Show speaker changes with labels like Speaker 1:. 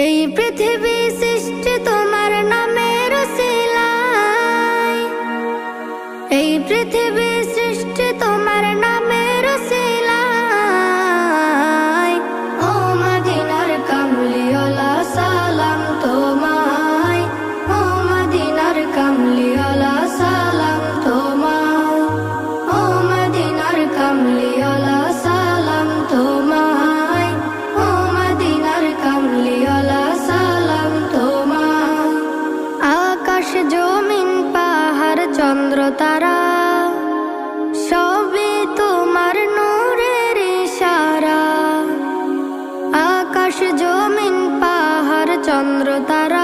Speaker 1: এই পৃথিবী সৃষ্টি তোমার নামের উসিলায়, এই পৃথিবী সৃষ্টি তোমার নামের উসিলায়। ও মদিনার কামলিওয়ালা সালাম তোমায়, ও মদিনার কামলিওয়ালা সালাম তোমায়, ও মদিনার কামলিওয়ালা সালাম তোমায়, ও মদিনার কামলিওয়ালা সালাম তোমায়। আকাশ জমিন পাহাড় চন্দ্র তারা সবই তোমার নূরের ইশারা। আকাশ জমিন পাহাড় চন্দ্র তারা